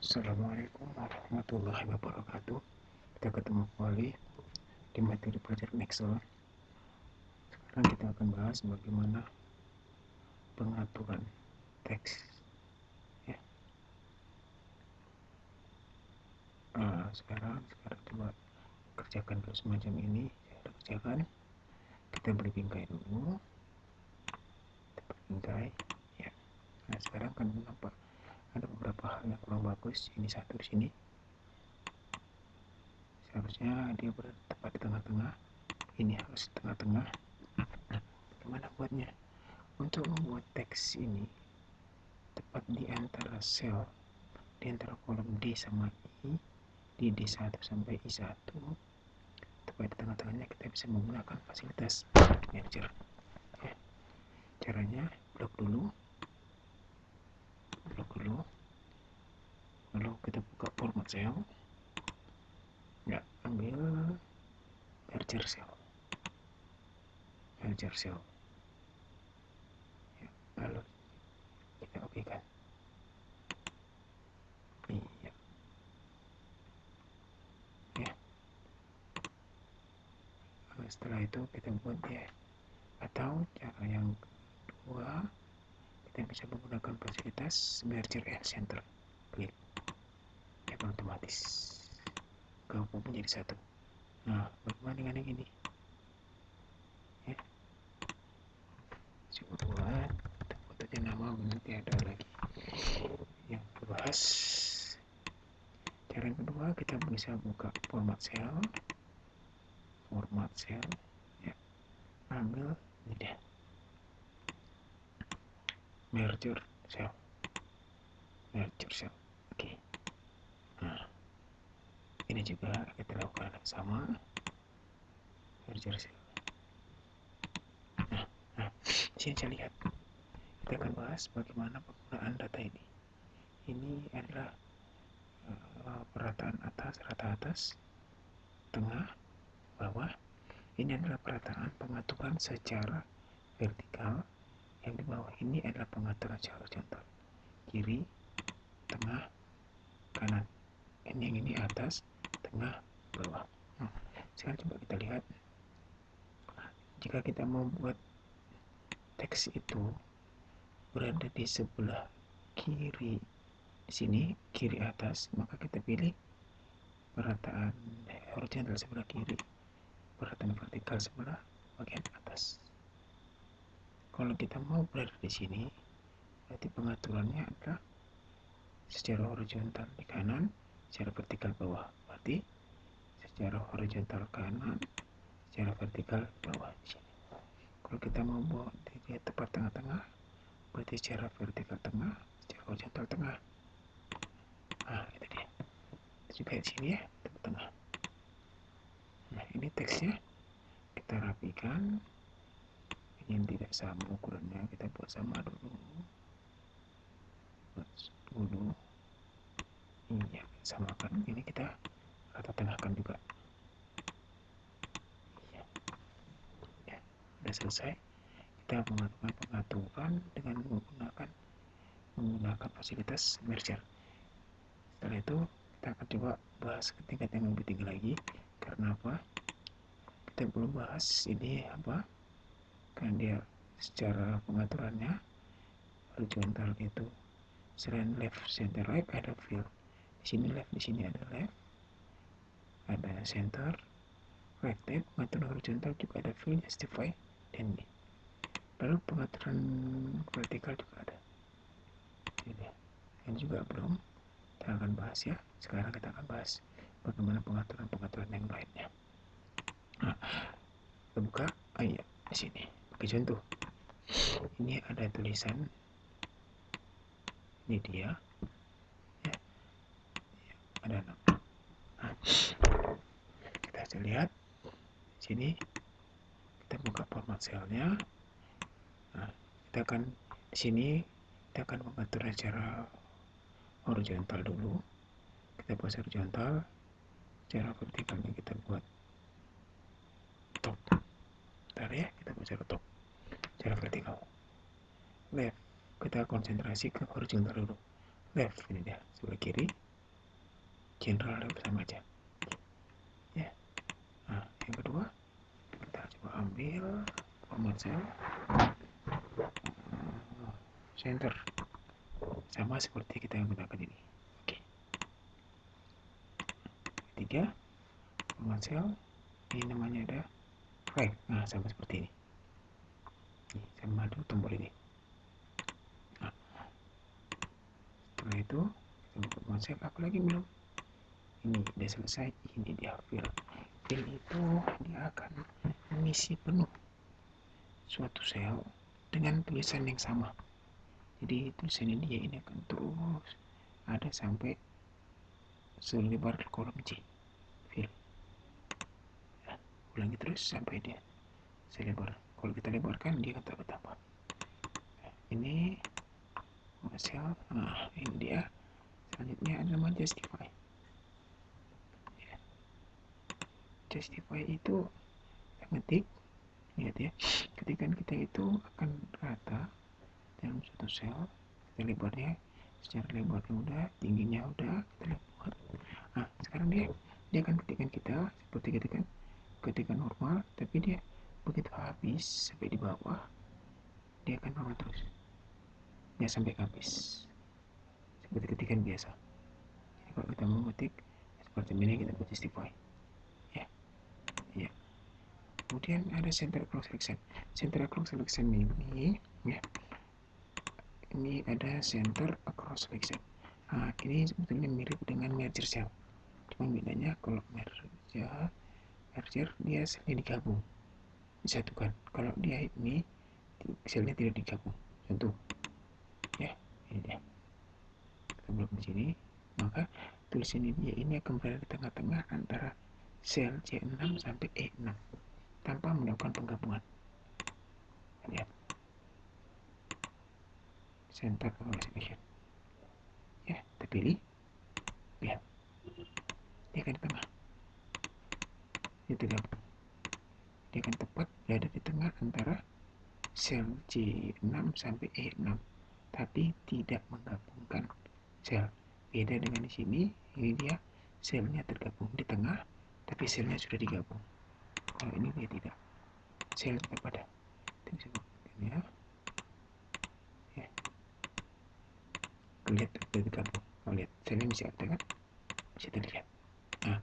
Assalamualaikum warahmatullahi wabarakatuh. Kita ketemu kembali di materi pelajaran Excel. Sekarang kita akan bahas bagaimana pengaturan teks. Ya. Sekarang coba kerjakan dulu semacam ini. Saya kerjakan. Kita beri bingkai dulu. Kita beri bingkai. Ya. Nah, sekarang kan nampak ada beberapa hal yang kurang bagus. Ini satu di sini. Seharusnya dia berada tepat di tengah-tengah. Ini harus di tengah-tengah. Nah, bagaimana buatnya? Untuk membuat teks ini tepat di antara sel, di antara kolom D sama I, di D1 sampai I1, tepat di tengah-tengahnya kita bisa menggunakan fasilitas merger. Ya. Caranya blok dulu, lalu kita buka format sel, ya, ambil merger sel, ya, lalu kita oke kan. Iya. Ya. Setelah itu kita buat dia, atau cara yang kedua kita bisa menggunakan fasilitas merger and center, klik, ya, otomatis gabung menjadi satu. Nah, bagaimana dengan yang ini? Ya, coba buat fotonya nama, nanti ada lagi yang dibahas. Cara yang kedua kita bisa buka format sel, ya, ambil ini deh, merger sel. Oke. Nah, ini juga kita lakukan yang sama, merger sel. Nah, di sini saya lihat kita akan bahas bagaimana penggunaan data ini. Ini adalah perataan atas, rata atas, tengah, bawah. Ini adalah perataan pengaturan secara vertikal. Yang di bawah ini adalah pengaturan secara horizontal, kiri, tengah, kanan. Yang ini atas, tengah, bawah. Nah, sekarang coba kita lihat, jika kita membuat teks itu berada di sebelah kiri, di sini kiri atas, maka kita pilih perataan horizontal sebelah kiri, perataan vertikal sebelah bagian atas. Kalau kita mau berada di sini, berarti pengaturannya adalah secara horizontal di kanan, secara vertikal bawah. Berarti secara horizontal kanan, secara vertikal bawah di sini. Kalau kita mau buat dia tepat tengah-tengah, berarti secara vertikal tengah, secara horizontal tengah. Nah, itu dia. Itu juga di sini ya, tepat tengah. Nah, ini teksnya kita rapikan. Yang tidak sama ukurannya kita buat sama dulu. Iya, samakan. Ini kita rata tengahkan juga. Iya. Ya, sudah selesai. Kita melakukan pengaturan dengan menggunakan fasilitas merger. Setelah itu kita akan coba bahas ke tingkat yang lebih tinggi lagi. Karena apa? Kita belum bahas ini apa? Kan dia secara pengaturannya horizontal itu selain left, center, right ada fill. Di sini left, di sini ada left, ada center, right, tab, pengaturan horizontal juga ada fill, justify, dan ini. Lalu pengaturan vertikal juga ada. Ini. Yang juga belum kita akan bahas ya. Sekarang kita akan bahas bagaimana pengaturan yang lainnya. Nah, kita buka, iya, di sini. Pakai contoh. Ini ada tulisan, ini dia, ya, ada nama. Nah, kita bisa lihat di sini. Kita buka format selnya. Nah, kita akan di sini kita akan mengatur secara horizontal dulu. Kita buat horizontal, secara vertikalnya kita buat top. Bentar ya, kita buat secara top, secara vertikal. Left, kita konsentrasi ke horizontal dulu. Left, ini dia, sebelah kiri. general level sama aja ya. Nah, yang kedua kita coba ambil format cell center sama seperti kita gunakan ini. Oke. Ketiga format cell ini namanya ada flag. Nah, sama seperti ini. Saya madu tombol ini. Nah, setelah itu kita buka format cell, apalagi belum. Ini udah selesai, ini dia fill. Fill itu dia akan mengisi penuh suatu sel dengan tulisan yang sama. Jadi tulisannya dia ini akan terus ada sampai selebar kolom C. Fill. Ya, ulangi terus sampai dia selebar. Kalau kita lebarkan dia akan tambah. Ini sel. Nah, ini dia. Selanjutnya ada nama justify. Justify itu kita ngetik, lihat ya, ketikan kita itu akan rata dalam suatu sel. Kita lebarnya secara lebarnya udah, tingginya udah kita lebar. Nah, sekarang dia akan ketikan kita seperti ketikan normal, tapi dia begitu habis sampai di bawah dia akan normal terus, ya sampai habis seperti ketikan biasa. Jadi kalau kita mau ketik seperti ini kita buat justify ya. Ya. Kemudian ada center cross selection. Center cross selection ini ya, ini ada center cross selection. Nah, ini sebetulnya mirip dengan merger cell, cuma bedanya kalau merger dia selnya digabung, disatukan. Kalau dia ini selnya tidak digabung. Contoh ya, ini dia. Kita blok di sini, maka tulisannya dia ini akan berada di tengah-tengah antara sel C6 sampai E6 tanpa melakukan penggabungan. Lihat, center cross selection ya, terpilih. Lihat, dia akan di tengah, dia tergabung, dia akan tepat berada di tengah antara sel C6 sampai E6 tapi tidak menggabungkan sel. Beda dengan di sini, ini dia selnya tergabung di tengah tapi selnya sudah digabung. Kalau ini dia tidak, sel tetap ada. Kita bisa buktikan ya. Ya, lihat tergabung. Kalau lihat selnya bisa ada kan, bisa terlihat. Nah,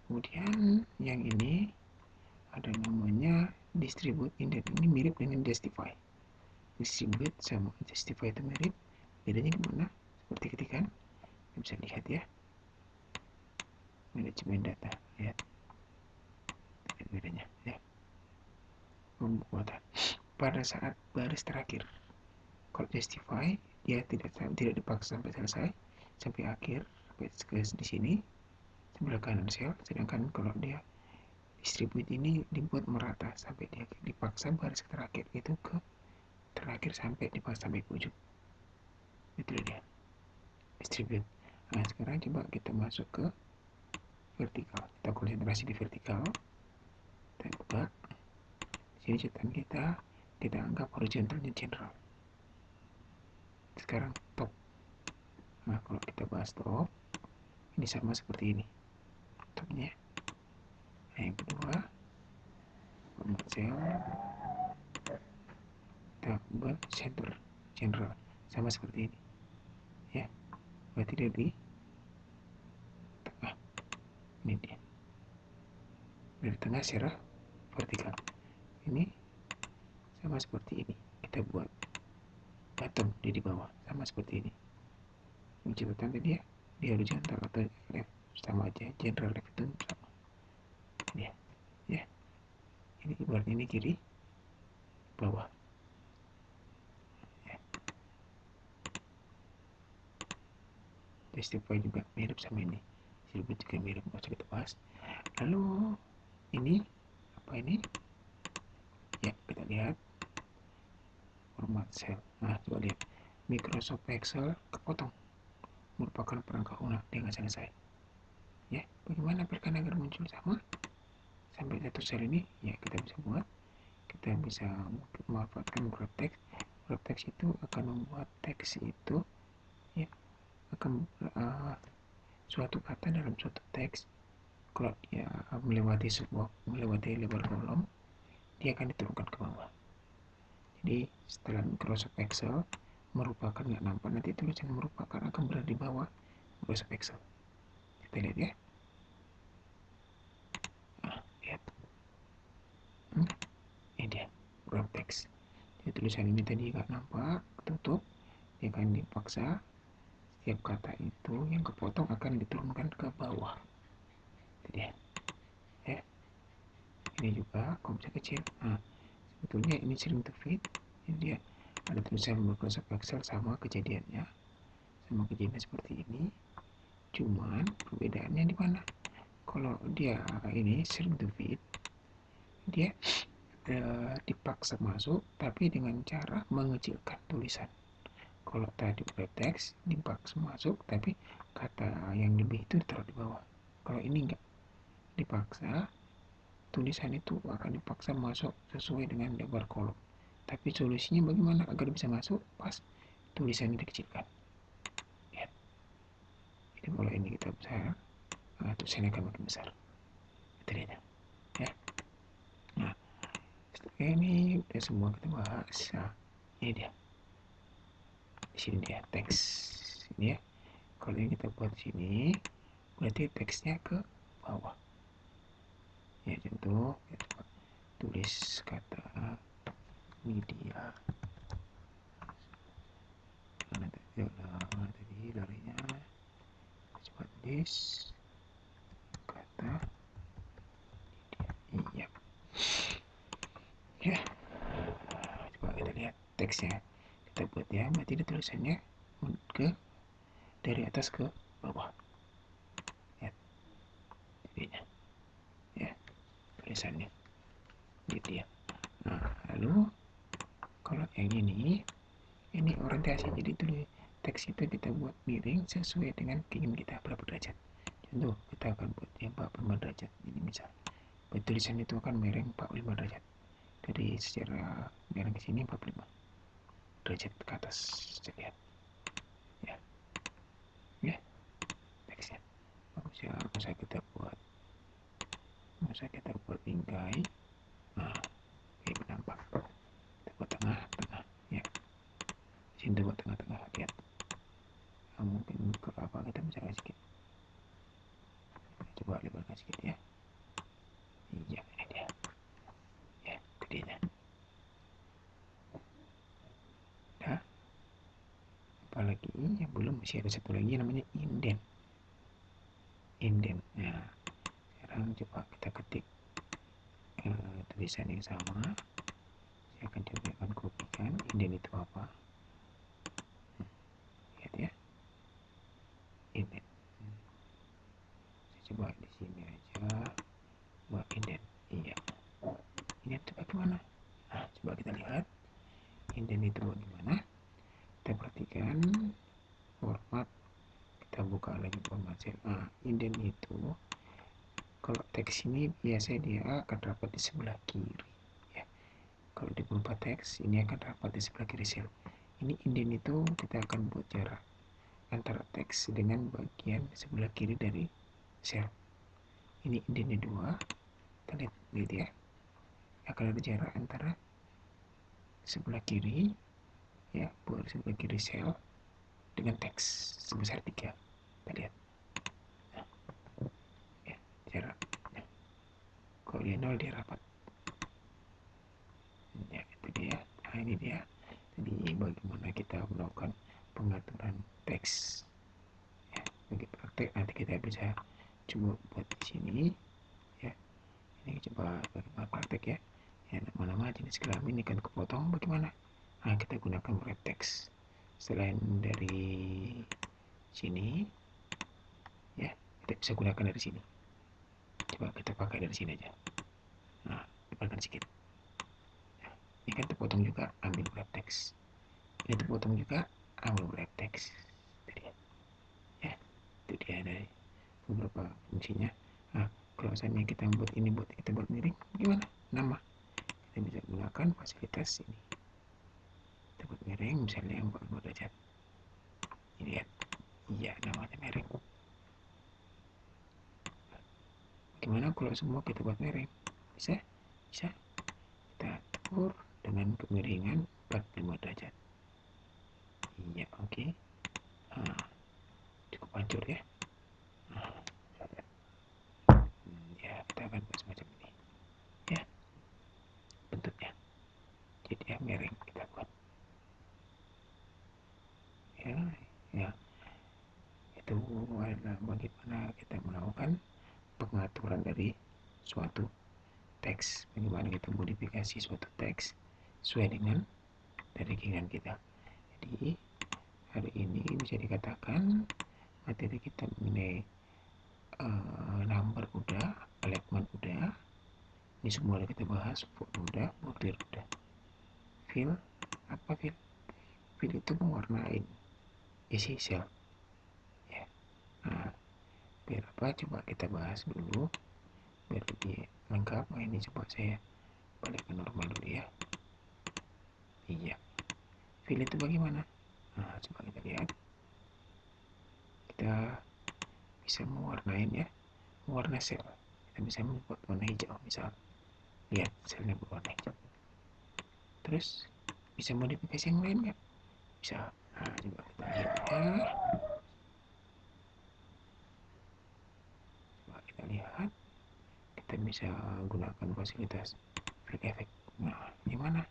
kemudian yang ini ada namanya distribute indent. Ini mirip dengan justify. Distribute sama justify itu mirip, bedanya di mana? Seperti ketikan, bisa lihat ya, manajemen data, lihat bedanya ya. Pembuatan pada saat baris terakhir. Kalau justify dia tidak dipaksa sampai selesai, sampai akhir, sampai ke di sini sebelah kanan sel. Sedangkan kalau dia distribute ini dibuat merata sampai dia dipaksa baris terakhir itu ke terakhir sampai dipaksa sampai ke ujung. Itu dia distribute. Nah, sekarang coba kita masuk ke vertikal. Kita konsentrasi di vertikal. Kita buka. Di sini catatan kita anggap horizontalnya general. Sekarang top. Nah, kalau kita bahas top, ini sama seperti ini topnya. Nah, yang kedua format cell kita buat center general sama seperti ini ya, berarti dari tengah. Ini dia dari tengah secara vertikal. Ini sama seperti ini, kita buat bottom di bawah sama seperti ini. Ini catatan tadi ya, di horizontal atau left sama aja, general left itu sama ini ya. Ini ibaratnya ini kiri bawah ya. Testify juga mirip sama ini, silbut juga mirip, nggak usah kita bahas. Lalu ini apa ini ya, kita lihat format cell. Nah, coba lihat Microsoft Excel kepotong, merupakan perangkat lunak, dia nggak selesai ya. Bagaimana akan agar muncul sama sampai satu sel ini ya, kita bisa buat, kita bisa memanfaatkan wrap text. Wrap text itu akan membuat teks itu ya, akan suatu kata dalam suatu teks, kalau dia melewati lebar kolom, dia akan diturunkan ke bawah. Jadi setelah Microsoft Excel merupakan nggak nampak, nanti tulisan merupakan akan berada di bawah Microsoft Excel. Kita lihat ya. Nah, lihat. Ini dia wrap text. Jadi tulisan ini tadi nggak nampak, tutup, dia akan dipaksa. Setiap kata itu yang kepotong akan diturunkan ke bawah. Itu dia. Ya. Ini juga kalau bisa kecil. Nah, sebetulnya ini sering to fit. Ini dia ada tulisan Microsoft Excel sama kejadiannya seperti ini, cuman perbedaannya di mana? Kalau dia ini sering to fit, dia dipaksa masuk tapi dengan cara mengecilkan tulisan. Kalau tadi wrap text dipaksa masuk tapi kata yang lebih itu ditaruh di bawah. Kalau ini enggak, dipaksa tulisan itu akan dipaksa masuk sesuai dengan lebar kolom. Tapi solusinya bagaimana agar bisa masuk pas tulisannya dikecilkan? Lihat. Jadi kalau ini kita besar, tulisannya akan makin besar. Kita lihat ya. Nah, ini udah semua kita bahas. Nah, ini dia. Di sini dia teks. Ini ya. Kalau ini kita buat sini, berarti teksnya ke bawah. Ya contoh, kita coba tulis kata media. Mana tadi larinya? Coba tulis kata media. Iya. Ya. Coba kita lihat teksnya. Kita buat ya, berarti tulisannya ke dari atas ke bawah. Lihat jadinya. Ya, tulisannya. Gitu ya. Nah, lalu kalau yang ini orientasi, jadi tulis teks itu kita buat miring sesuai dengan keinginan kita berapa derajat. Contoh kita akan buat yang 45 derajat. Ini misal tulisan itu akan miring 45 derajat, dari secara miring ke sini 45 derajat ke atas. Lihat ya, ya teksnya bagus ya. Masa kita buat bingkai. Nah, kayak berdampak. Kita buat tengah ya, sini buat tengah-tengah. Lihat, mungkin ke apa kita bisa sedikit, coba lebarkan sedikit ya. Iya, ini dia ya, gedenya. Nah, apalagi yang belum, masih ada satu lagi namanya indent. Nah, sekarang coba kita ketik tulisan yang sama. Saya akan kopikan. Indent itu apa? Lihat ya, indent. Saya coba di sini aja buat indent. Iya, indent itu bagaimana? Nah, coba kita lihat indent itu bagaimana. Kita perhatikan format. Kita buka lagi format cell. Indent itu kalau teks ini biasanya dia akan rapat di sebelah kiri ya. Kalau di berupa teks ini akan rapat di sebelah kiri sel. Ini indent itu kita akan buat jarak antara teks dengan bagian sebelah kiri dari sel. Ini indentnya 2. Kita lihat gitu ya, akan ada jarak antara sebelah kiri ya, buat sebelah kiri sel dengan teks sebesar 3. Kita lihat ya, jarak. Kalau dia 0 dia rapat ya, itu dia. Nah, ini dia jadi bagaimana kita melakukan pengaturan teks ya. Bagi praktek nanti kita bisa coba buat di sini ya. Ini coba bagaimana praktek ya. Nama-nama jenis kelamin ikan kepotong bagaimana? Nah, kita gunakan wrap text. Selain dari sini ya, kita bisa gunakan dari sini. Coba kita pakai dari sini aja. Nah, lebarkan sedikit. Ini kan terpotong juga, ambil wrap text. Ini terpotong juga, ambil wrap text. Itu dia ya, itu dia dari beberapa fungsinya. Nah, kalau misalnya kita buat ini, kita buat miring, gimana? Nama kita bisa gunakan fasilitas ini. Kita buat miring, misalnya yang 45 derajat. Ini lihat, iya namanya miring. kalau semua kita buat miring? Bisa? Bisa. Kita atur dengan kemiringan 45 derajat. Iya, oke. Nah, cukup hancur ya. Nah, ya, kita akan buat semacam ini. Ya, bentuknya. Jadi ya, miring kita buat. Ya, ya. Itu adalah bagaimana kita melakukan pengaturan dari suatu teks, bagaimana kita modifikasi suatu teks sesuai dengan dari keinginan kita. Jadi hari ini bisa dikatakan materi kita mengenai number udah, alignment udah, ini semua udah kita bahas, font udah, border udah. Fill, apa fill? Fill itu mewarnain isi sel. Ya. Nah, biar apa? Coba kita bahas dulu biar lebih lengkap. Nah, ini coba saya balik ke normal dulu ya. Iya. Fill itu bagaimana? Nah, coba kita lihat. Kita bisa mewarnain ya, mewarna sel. Kita bisa membuat warna hijau misal. Lihat selnya berwarna hijau. Terus bisa modifikasi yang lain nggak? Bisa. Nah, coba kita lihat ya. Coba kita lihat. Kita bisa gunakan fasilitas fill effect. Nah, gimana?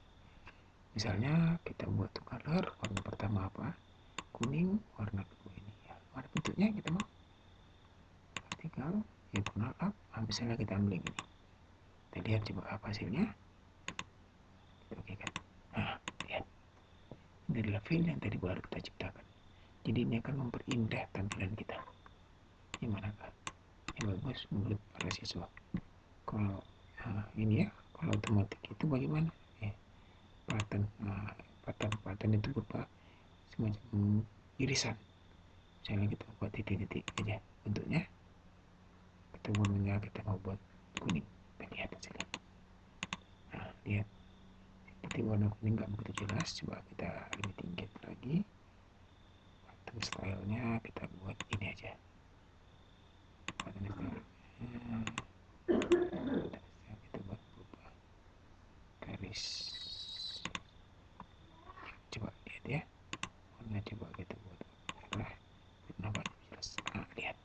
Misalnya kita buat color, warna pertama apa? Kuning, warna kedua ini ya. Warna bentuknya kita mau vertikal, diagonal up. Nah, misalnya kita ambil ini. Kita lihat coba apa hasilnya. Kita oke kan? Nah, lihat. Ini adalah fill yang tadi baru kita ciptakan. Jadi ini akan memperindah tampilan kita. Gimana kak? Yang bagus menurut para siswa. Kalau ini ya, kalau otomatis itu bagaimana? Pattern. Nah, pattern itu berupa semacam irisan. Misalnya kita buat titik-titik aja bentuknya. Kita warnanya kita mau buat kuning. Kita lihat hasilnya. Nah, lihat. Titik warna kuning nggak begitu jelas. Coba kita lebih tinggi lagi. Pattern stylenya kita buat ini aja. Pattern style. Kita buat berupa garis. Coba lihat ya. Warna coba kita buat merah. Kenapa jelas? Nah, lihat.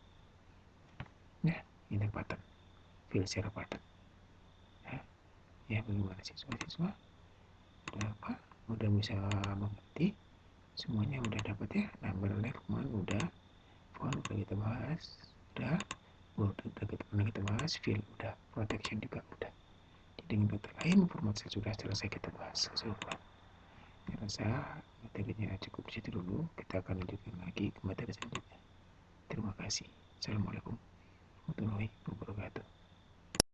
Nah, ini pattern. Fill secara pattern. Ya, bagaimana siswa-siswa? Udah apa? Udah bisa mengerti? Semuanya udah dapat ya? Number alignment udah, font udah kita bahas, udah, border udah kita bahas, fill udah, protection juga udah. Jadi dengan kata lain, format sudah selesai kita bahas keseluruhan. Saya rasa materinya cukup di situ dulu. Kita akan lanjutkan lagi ke materi selanjutnya. Terima kasih. Assalamualaikum warahmatullahi wabarakatuh.